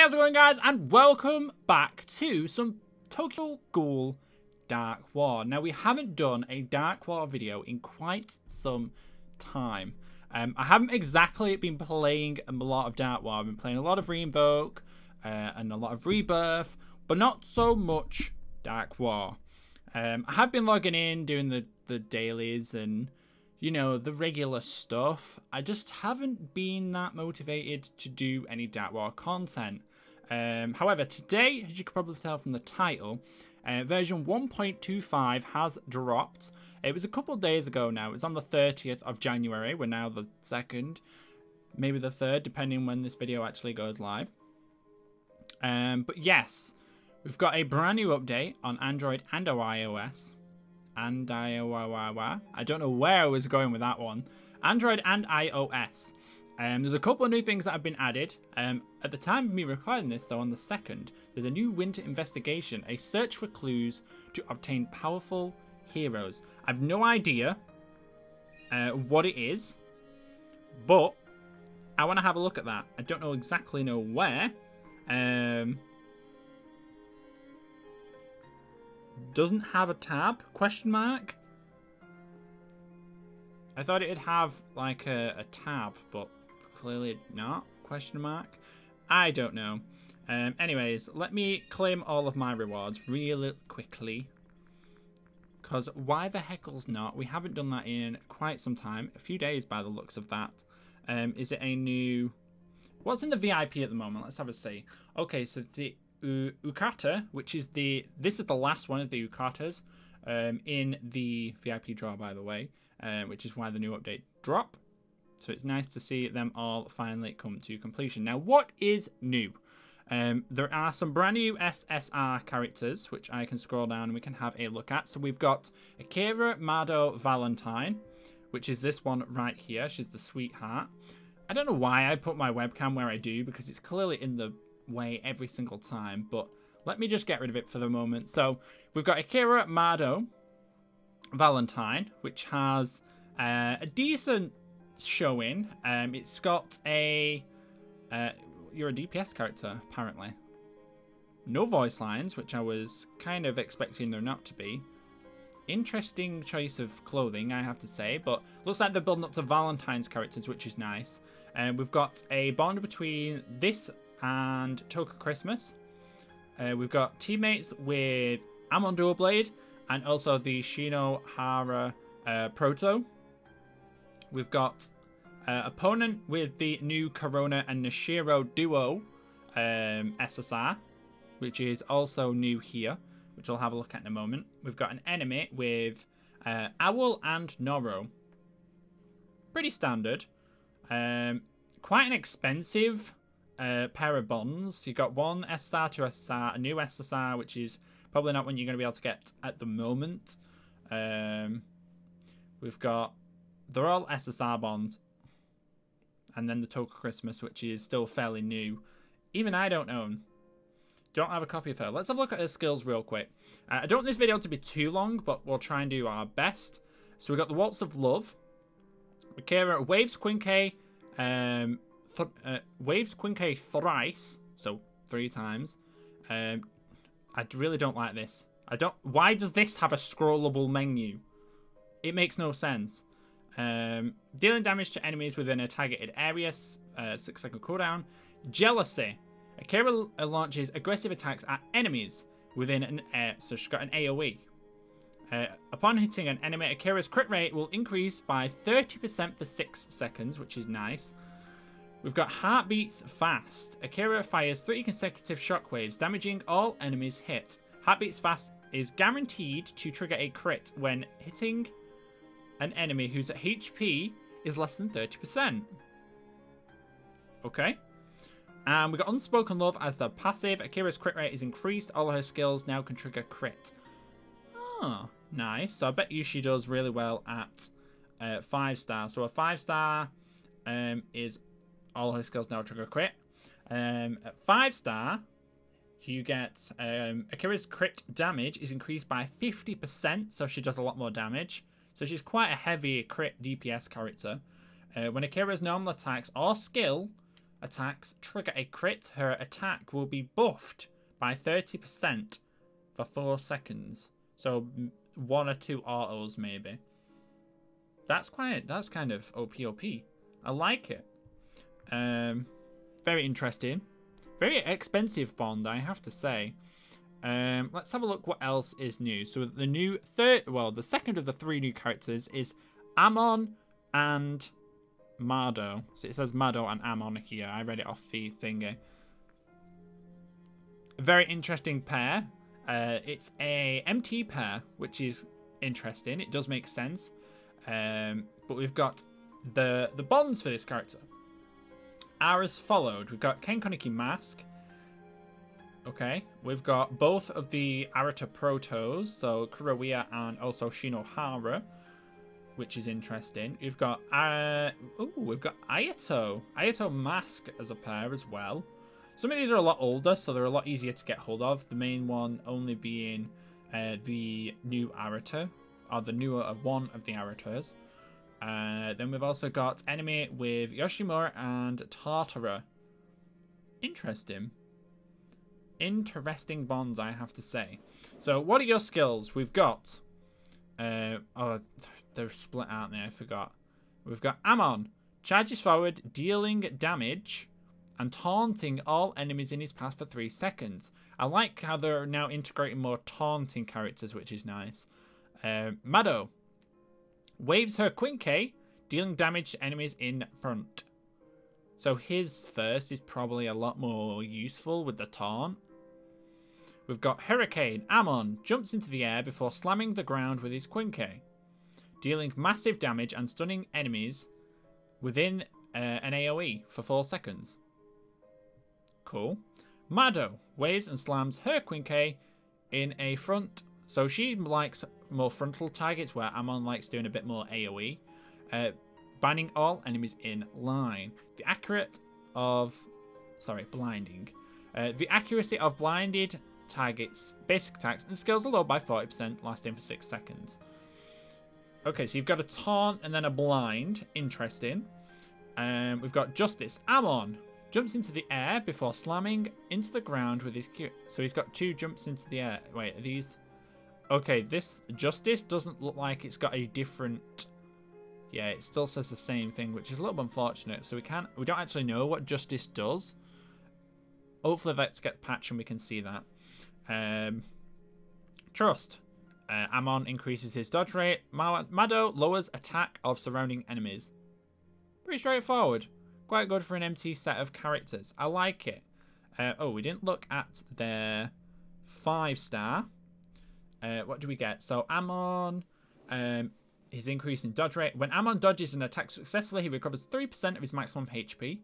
how's it going, guys? And welcome back to some Tokyo Ghoul Dark War. Now, we haven't done a Dark War video in quite some time. I haven't exactly been playing a lot of Dark War. I've been playing a lot of ReinBloo and a lot of Rebirth, but not so much Dark War. I have been logging in, doing the dailies and, you know, the regular stuff. I just haven't been that motivated to do any Dark War content. However, today, as you can probably tell from the title, version 1.25 has dropped. It was a couple days ago now. It was on the 30th of January. We're now the 2nd, maybe the 3rd, depending when this video actually goes live. But yes, we've got a brand new update on Android and iOS. And I don't know where I was going with that one. Android and iOS. There's a couple of new things that have been added. At the time of me recording this, though, on the 2nd, there's a new winter investigation, a search for clues to obtain powerful heroes. I've no idea what it is, but I want to have a look at that. I don't exactly know where. Doesn't have a tab, question mark. I thought it'd have like a tab, but clearly not, question mark. I don't know. Anyways, let me claim all of my rewards really quickly, because why the heckles not? We haven't done that in quite some time, a few days by the looks of that. Is it a new... What's in the VIP at the moment? Let's have a see. Okay, so the Ukata, which is this is the last one of the Ukatas in the VIP draw, by the way, which is why the new update drop. So it's nice to see them all finally come to completion. Now, what is new? There are some brand new SSR characters, which I can scroll down and we can have a look at. So we've got Akira Mado Valentine, which is this one right here. She's the sweetheart. I don't know why I put my webcam where I do, because it's clearly in the way every single time, but let me just get rid of it for the moment. So we've got Akira Mado Valentine, which has a decent showing. It's got a you're a DPS character, apparently. No voice lines, which I was kind of expecting there not to be. Interesting choice of clothing, I have to say, but looks like they're building up to Valentine's characters, which is nice. We've got a bond between this and Toka Christmas. We've got teammates with Amon Dualblade and also the Shinohara Proto. We've got opponent with the new Corona and Nishiro Duo SSR, which is also new here, which I'll have a look at in a moment. We've got an enemy with Owl and Noro. Pretty standard. Quite an expensive pair of bonds. You've got one SSR, two SSR, a new SSR, which is probably not one you're going to be able to get at the moment. We've got... They're all SSR bonds. And then the Toka Christmas, which is still fairly new. Even I don't own. Don't have a copy of her. Let's have a look at her skills real quick. I don't want this video to be too long, but we'll try and do our best. So we've got the Waltz of Love. Akira waves Quinque, waves Quinque thrice, so 3 times. I really don't like this. Why does this have a scrollable menu? It makes no sense. Dealing damage to enemies within a targeted area, 6-second cooldown. Jealousy. Akira launches aggressive attacks at enemies within an so she's got an AoE. Upon hitting an enemy, Akira's crit rate will increase by 30% for 6 seconds, which is nice. We've got Heartbeats Fast. Akira fires 3 consecutive shockwaves, damaging all enemies hit. Heartbeats Fast is guaranteed to trigger a crit when hitting an enemy whose HP is less than 30%. Okay. And we got Unspoken Love as the passive. Akira's crit rate is increased. All her skills now can trigger crit. Oh, nice. So I bet you she does really well at 5-star. So a 5-star is all her skills now trigger crit. At 5-star, you get Akira's crit damage is increased by 50%. So she does a lot more damage. So she's quite a heavy crit DPS character. When Akira's normal attacks or skill attacks trigger a crit, her attack will be buffed by 30% for 4 seconds. So 1 or 2 autos maybe. That's kind of OP. I like it. Very interesting. Very expensive bond, I have to say. Let's have a look what else is new. So the second of the 3 new characters is Amon and Mardo. So it says Mardo and Amon here. I read it off the thingy. Very interesting pair. It's a MT pair, which is interesting. It does make sense. But we've got the bonds for this character are as followed. We've got Ken Koniki Mask. Okay, we've got both of the Arata Protos, so Kurowiya and also Shinohara, which is interesting. We've got we've got Ayato Mask as a pair as well. Some of these are a lot older, so they're a lot easier to get hold of. The main one only being the new Arata, or the newer one of the Aratas. Then we've also got enemy with Yoshimura and Tartara. Interesting bonds, I have to say. So what are your skills? We've got oh, they're split out there, I forgot. We've got Amon, charges forward, dealing damage and taunting all enemies in his path for 3 seconds. I like how they're now integrating more taunting characters, which is nice. Mado waves her Quinque, dealing damage to enemies in front. So his first is probably a lot more useful with the taunt. We've got Hurricane. Amon jumps into the air before slamming the ground with his Quinque, dealing massive damage and stunning enemies within an AoE for 4 seconds. Cool. Mado waves and slams her Quinque in a front. So she likes more frontal targets, where Amon likes doing a bit more AoE. Banning all enemies in line. The blinding. The accuracy of blinded targets, basic attacks, and skills are low by 40%, lasting for 6 seconds. Okay, so you've got a taunt and then a blind. Interesting. We've got Justice. Amon jumps into the air before slamming into the ground with his Q. So he's got 2 jumps into the air. Wait, are these... Okay, this Justice doesn't look like it's got a different... Yeah, it still says the same thing, which is a little unfortunate. So we don't actually know what Justice does. Hopefully that gets patched and we can see that. Trust. Amon increases his dodge rate. Mado lowers attack of surrounding enemies. Pretty straightforward. Quite good for an MT set of characters. I like it. Oh, we didn't look at their 5-star. What do we get? So Amon, his increase in dodge rate. When Amon dodges an attack successfully, he recovers 3% of his maximum HP.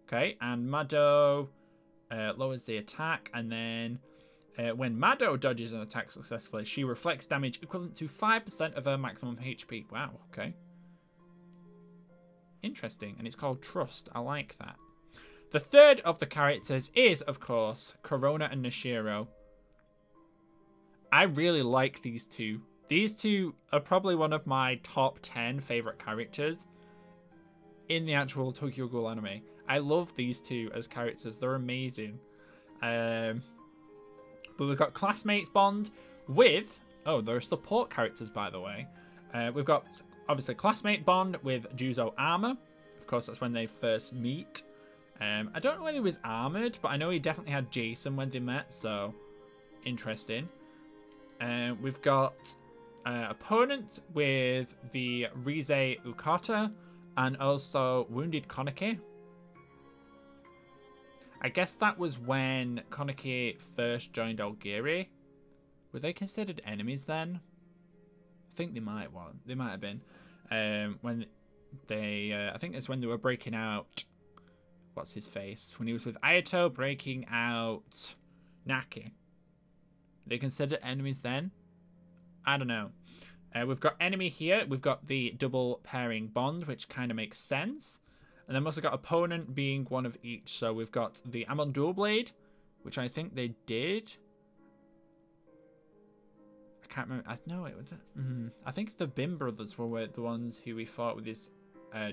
Okay, and Mado lowers the attack, and then when Mado dodges an attack successfully, she reflects damage equivalent to 5% of her maximum HP. Wow, okay. Interesting, and it's called Trust. I like that. The third of the characters is, of course, Corona and Nishiro. I really like these two. These two are probably one of my top 10 favorite characters in the actual Tokyo Ghoul anime. I love these two as characters. They're amazing. But we've got Classmates bond with... Oh, they're support characters, by the way. We've got, obviously, Classmate bond with Juzo Armor. Of course, that's when they first meet. I don't know whether he was armored, but I know he definitely had Jason when they met, so interesting. We've got opponent with the Rize Ukata and also Wounded Koniki. I guess that was when Koniki first joined Algiri. Were they considered enemies then? I think they might have been. When they, I think it's when they were breaking out. What's his face? When he was with Ayato breaking out Naki. They considered enemies then? I don't know. We've got enemy here. We've got the double pairing bond, which kind of makes sense. And then we've also got opponent being one of each. So we've got the Amon Dual Blade, which I think they did. I can't remember. No, it was. I think the Bim brothers were the ones who we fought with his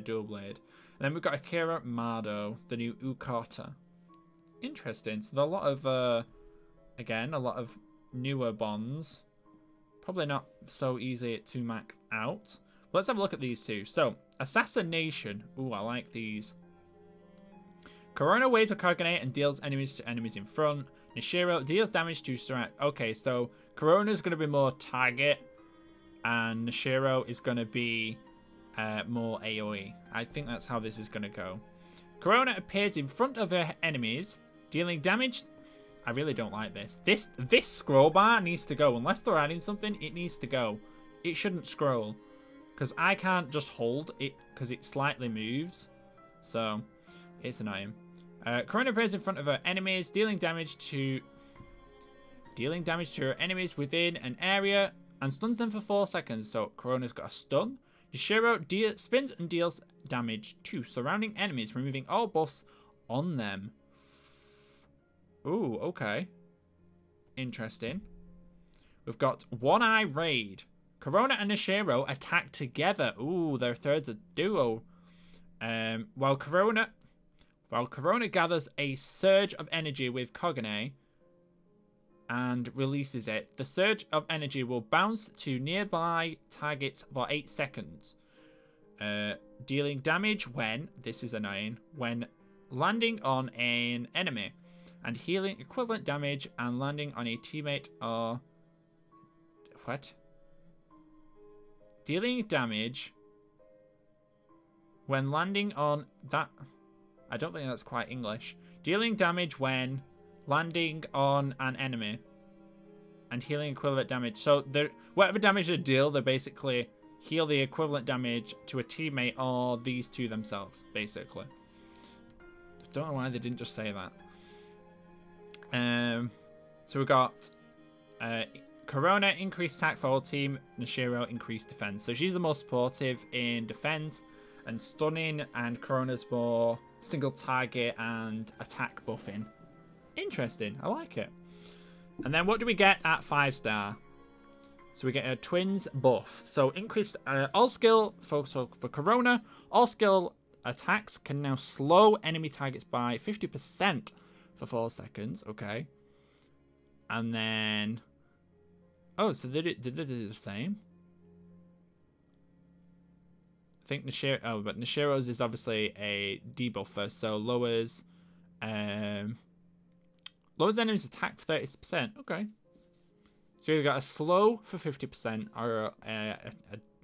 dual blade. And then we've got Akira Mado, the new Ukata. Interesting. So there are a lot of, again, a lot of newer bonds. Probably not so easy to max out. Let's have a look at these two. So, Assassination. Ooh, I like these. Corona waves a Kagane and deals enemies to enemies in front. Nishiro deals damage to surround. Okay, so Corona's going to be more target. And Nishiro is going to be more AoE. I think that's how this is going to go. Corona appears in front of her enemies, dealing damage. I really don't like this. This scroll bar needs to go. Unless they're adding something, it needs to go. It shouldn't scroll. Because I can't just hold it because it slightly moves. So, it's annoying. Corona appears in front of her enemies, dealing damage to her enemies within an area and stuns them for 4 seconds. So, Corona's got a stun. Yashiro spins and deals damage to surrounding enemies, removing all buffs on them. Ooh, okay. Interesting. We've got One Eye Raid. Corona and Nishiro attack together. Ooh, their third's a duo. While Corona gathers a surge of energy with Kagane and releases it, the surge of energy will bounce to nearby targets for 8 seconds. Dealing damage when, this is annoying, when landing on an enemy. And healing equivalent damage and landing on a teammate or... What? Dealing damage when landing on that... I don't think that's quite English. Dealing damage when landing on an enemy. And healing equivalent damage. So, whatever damage they deal, they basically heal the equivalent damage to a teammate or these two themselves, basically. Don't know why they didn't just say that. So we got Corona increased attack for all team, Nishiro increased defense. So she's the most supportive in defense and stunning, and Corona's more single target and attack buffing. Interesting, I like it. And then what do we get at 5-star? So we get a twins buff. So increased all skill for Corona, all skill attacks can now slow enemy targets by 50%. For 4 seconds, okay. And then... Oh, so did they do the same? I think Nishiro... Oh, but Nishiro's is obviously a debuffer, so lowers... lowers enemies attack for 30%. Okay. So you've got a slow for 50% or an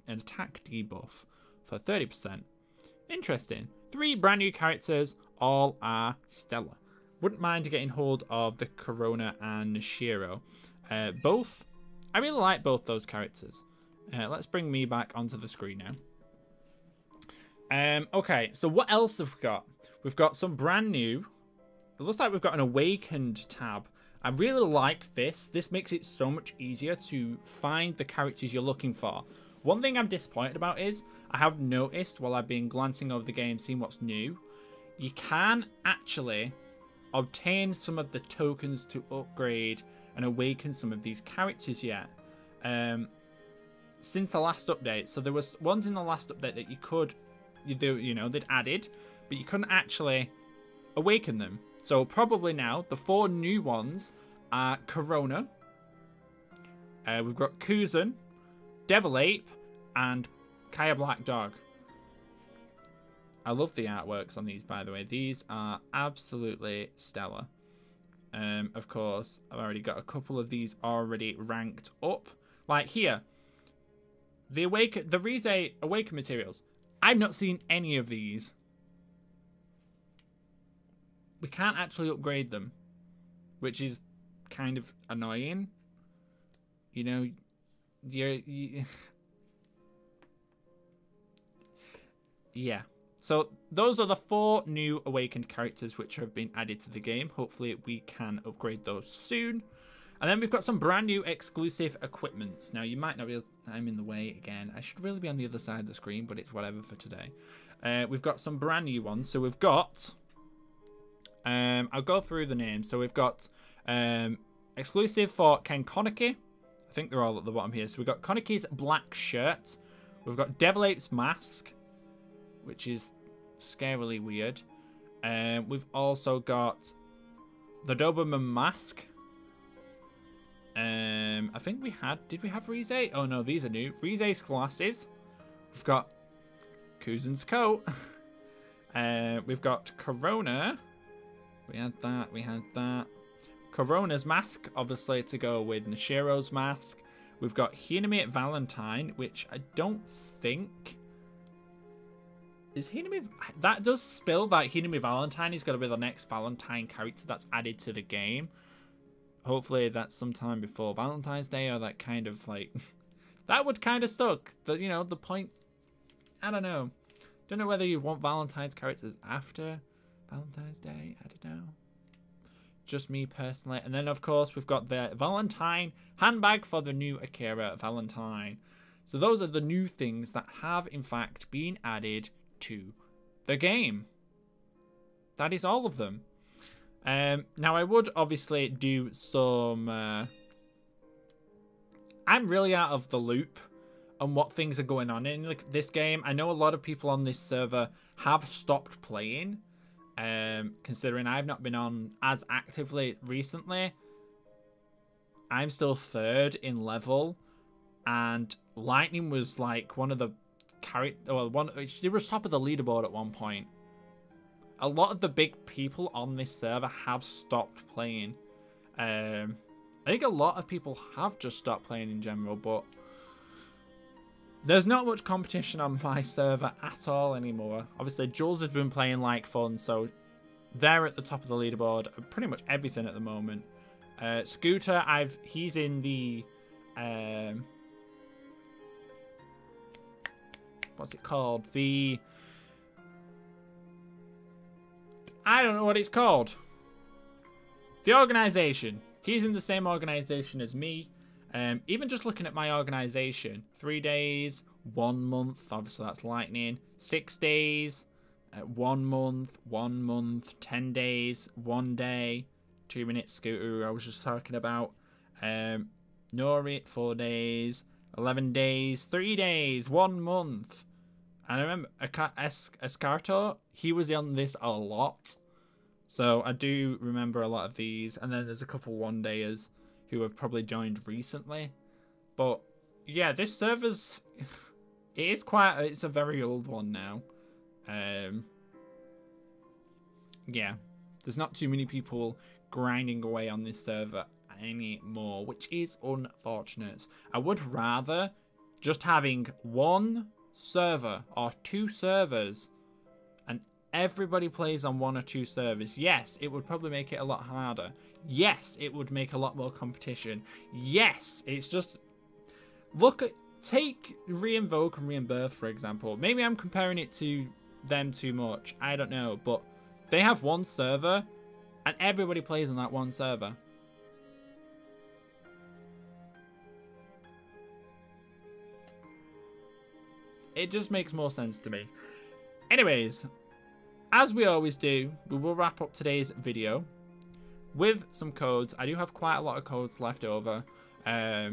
attack debuff for 30%. Interesting. 3 brand new characters, all are stellar. Wouldn't mind getting hold of the Corona and Nishiro. Both, I really like both those characters. Let's bring me back onto the screen now. Okay, so what else have we got? We've got some brand new. It looks like we've got an Awakened tab. I really like this. This makes it so much easier to find the characters you're looking for. One thing I'm disappointed about is I have noticed while I've been glancing over the game, seeing what's new, you can actually obtain some of the tokens to upgrade and awaken some of these characters yet. Since the last update. So there was ones in the last update that they'd added, but you couldn't actually awaken them. So probably now, the 4 new ones are Corona. We've got Kuzan, Devil Ape, and Kaya Black Dog. I love the artworks on these, by the way. These are absolutely stellar. Of course, I've already got a couple of these already ranked up. Like here, the Rize Awaken materials. I've not seen any of these. We can't actually upgrade them, which is kind of annoying. You know, yeah. So those are the 4 new Awakened characters which have been added to the game. Hopefully we can upgrade those soon. And then we've got some brand new exclusive equipments. Now you might not be able to, I'm in the way again. I should really be on the other side of the screen, but it's whatever for today. We've got some brand new ones. So we've got, I'll go through the names. So we've got exclusive for Ken Koniki. I think they're all at the bottom here. So we've got Koniki's black shirt. We've got Devil Ape's mask. which is scarily weird. We've also got the Doberman mask. I think we had... Did we have Rize? Oh no, these are new. Rize's glasses. We've got Kuzen's coat. We've got Corona. We had that. We had that. Corona's mask, obviously, to go with Nishiro's mask. We've got Hiname Valentine, which I don't think... Is Hiname... That does spill that Hiname Valentine is going to be the next Valentine character that's added to the game. Hopefully that's sometime before Valentine's Day, or that kind of like... that would kind of suck. You know, the point... I don't know. Don't know whether you want Valentine's characters after Valentine's Day. I don't know. Just me personally. And then, of course, we've got the Valentine handbag for the new Akira Valentine. So those are the new things that have, in fact, been added to the game. That is all of them. Now, I would obviously do some... I'm really out of the loop on what things are going on in this game. I know a lot of people on this server have stopped playing, considering I've not been on as actively recently. I'm still 3rd in level, and Lightning was like one of the she was top of the leaderboard at one point. A lot of the big people on this server have stopped playing. I think a lot of people have just stopped playing in general, but there's not much competition on my server at all anymore. Obviously, Jules has been playing like fun, so they're at the top of the leaderboard. Pretty much everything at the moment. Scooter, he's in the what's it called? I don't know what it's called. The organization. He's in the same organization as me. Even just looking at my organization, 3 days, 1 month, obviously that's Lightning, 6 days, 1 month, 10 days, 1 day, 2 minutes, Scooter, I was just talking about, Nori, 4 days, 11 days, 3 days, 1 month. And I remember Escarto, he was on this a lot. So I do remember a lot of these. And then there's a couple 1-dayers who have probably joined recently. But yeah, this server's... it's a very old one now. Yeah, there's not too many people grinding away on this server anymore, which is unfortunate. I would rather just having 1 server or 2 servers and everybody plays on 1 or 2 servers. Yes, it would probably make it a lot harder. Yes, it would make a lot more competition. Yes, it's just... Take Reinvoke and ReinBloo, for example. Maybe I'm comparing it to them too much. I don't know, but they have 1 server and everybody plays on that 1 server. It just makes more sense to me. Anyways, as we always do, we will wrap up today's video with some codes. I do have quite a lot of codes left over. I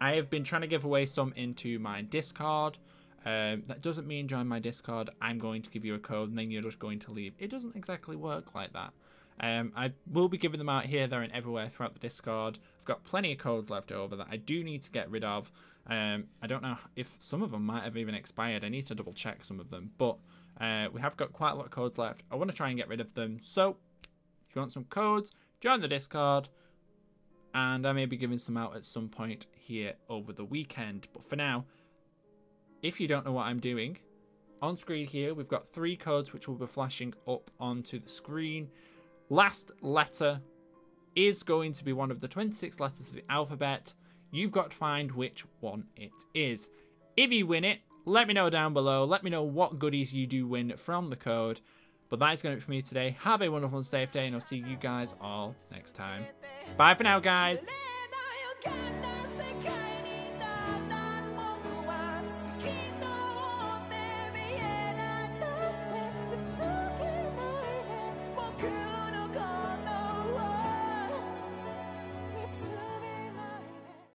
have been trying to give away some into my Discord. That doesn't mean join my Discord, I'm going to give you a code and then you're just going to leave. It doesn't exactly work like that. I will be giving them out here, there, and everywhere throughout the Discord. I've got plenty of codes left over that I do need to get rid of. I don't know if some of them might have even expired. I need to double check some of them. But we have got quite a lot of codes left. I want to try and get rid of them. So if you want some codes, join the Discord. And I may be giving some out at some point here over the weekend. But for now, if you don't know what I'm doing, on screen here, we've got 3 codes which will be flashing up onto the screen. Last letter is going to be one of the 26 letters of the alphabet. You've got to find which one it is. If you win it, let me know down below. Let me know what goodies you do win from the code. But that is going to be it for me today. Have a wonderful and safe day, and I'll see you guys all next time. Bye for now, guys.